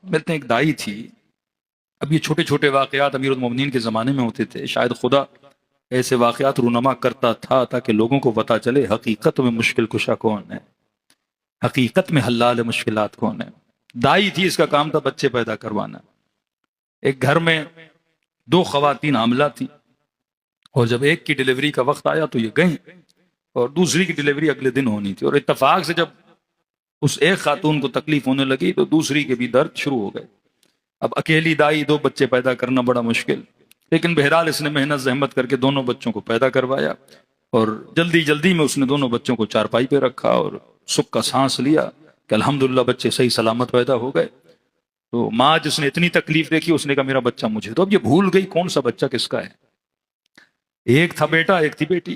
मिलते हैं, एक दाई थी। अब ये छोटे छोटे वाकयात अमीरुल मोमिनीन के ज़माने में होते थे। शायद खुदा ऐसे वाकयात रूनमा करता था ताकि लोगों को पता चले हकीकत में मुश्किल कुशा कौन है, हकीकत में हल्लाल मुश्किलात कौन है। दाई थी, इसका काम था बच्चे पैदा करवाना। एक घर में दो खवातीन आमला थी, और जब एक की डिलीवरी का वक्त आया तो ये गई, और दूसरी की डिलीवरी अगले दिन होनी थी। और इत्तेफाक से जब उस एक खातून को तकलीफ होने लगी तो दूसरी के भी दर्द शुरू हो गए। अब अकेली दाई, दो बच्चे पैदा करना बड़ा मुश्किल, लेकिन बहरहाल इसने मेहनत जहमत करके दोनों बच्चों को पैदा करवाया, और जल्दी जल्दी में उसने दोनों बच्चों को चारपाई पे रखा और सुख का सांस लिया कि अल्हम्दुलिल्लाह बच्चे सही सलामत पैदा हो गए। तो माँ जिसने इतनी तकलीफ देखी उसने कहा मेरा बच्चा मुझे। तो अब ये भूल गई कौन सा बच्चा किसका है। एक था बेटा, एक थी बेटी।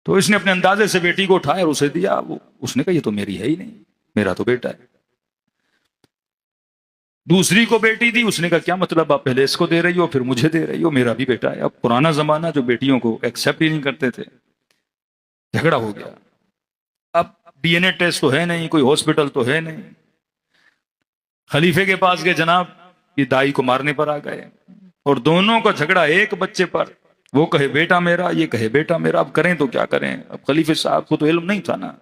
तो इसने अपने अंदाजे से बेटी को उठाया और उसे दिया। वो उसने कहा ये तो मेरी है ही नहीं, मेरा तो बेटा है। दूसरी को बेटी दी, उसने कहा क्या मतलब, आप पहले इसको दे रही हो फिर मुझे दे रही हो, मेरा भी बेटा है। अब पुराना जमाना जो बेटियों को एक्सेप्ट ही नहीं करते थे, झगड़ा हो गया। अब डीएनए टेस्ट तो है नहीं, कोई हॉस्पिटल तो है नहीं। खलीफे के पास गए, जनाब ये दाई को मारने पर आ गए, और दोनों का झगड़ा एक बच्चे पर। वो कहे बेटा मेरा, ये कहे बेटा मेरा। अब करें तो क्या करें। अब खलीफे साहब को तो इल्म नहीं था ना,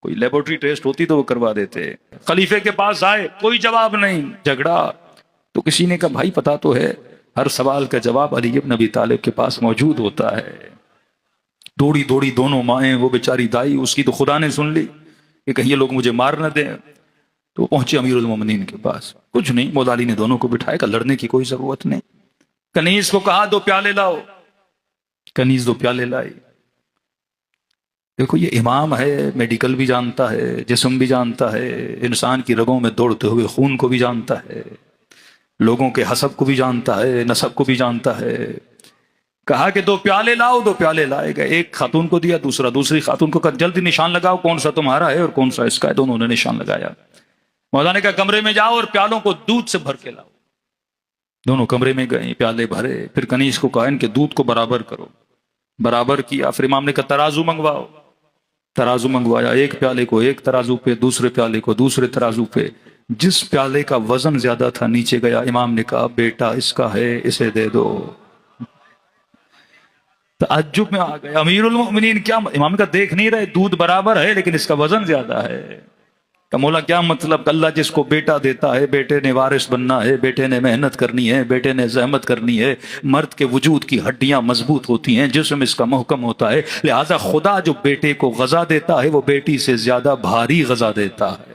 कोई लेबोरेटरी टेस्ट होती तो वो करवा देते। खलीफे के पास आए, कोई जवाब नहीं, झगड़ा। तो किसी ने कहा भाई पता तो है हर सवाल का जवाब अली इब्न अबी तालिब के पास मौजूद होता है। दौड़ी दौड़ी दोनों माएं, वो बेचारी दाई, उसकी तो खुदा ने सुन ली कि कहीं ये लोग मुझे मार न दें। तो पहुंचे अमीरुल मोमिनीन के पास। कुछ नहीं, मौला अली ने दोनों को बिठाया, का लड़ने की कोई जरूरत नहीं। कनीज को कहा 2 प्याले लाओ, कनीज 2 प्याले लाई। देखो ये इमाम है, मेडिकल भी जानता है, जिस्म भी जानता है, इंसान की रगों में दौड़ते हुए खून को भी जानता है, लोगों के हसब को भी जानता है, नसब को भी जानता है। कहा कि 2 प्याले लाओ, 2 प्याले लाए गए। एक खातून को दिया, दूसरी खातून को कहा जल्दी निशान लगाओ कौन सा तुम्हारा है और कौन सा इसका है। दोनों ने निशान लगाया। मौला ने कहा कमरे में जाओ और प्यालों को दूध से भर के लाओ। दोनों कमरे में गए, प्याले भरे। फिर कनीज को कहा इनके दूध को बराबर करो। बराबर किया। फिर इमाम ने कहा तराजू मंगवाओ। तराजू मंगवाया। एक प्याले को एक तराजू पे, दूसरे प्याले को दूसरे तराजू पे। जिस प्याले का वजन ज्यादा था नीचे गया। इमाम ने कहा बेटा इसका है, इसे दे दो। तअज्जुब में आ गए अमीरुल मोमिनीन, क्या इमाम का देख नहीं रहे, दूध बराबर है लेकिन इसका वजन ज्यादा है। का मौला क्या मतलब, अल्लाह जिसको बेटा देता है, बेटे ने वारिस बनना है, बेटे ने मेहनत करनी है, बेटे ने जहमत करनी है। मर्द के वजूद की हड्डियां मजबूत होती हैं, जिस्म इसका मुहकम होता है। लिहाजा खुदा जो बेटे को गजा देता है वो बेटी से ज्यादा भारी गजा देता है।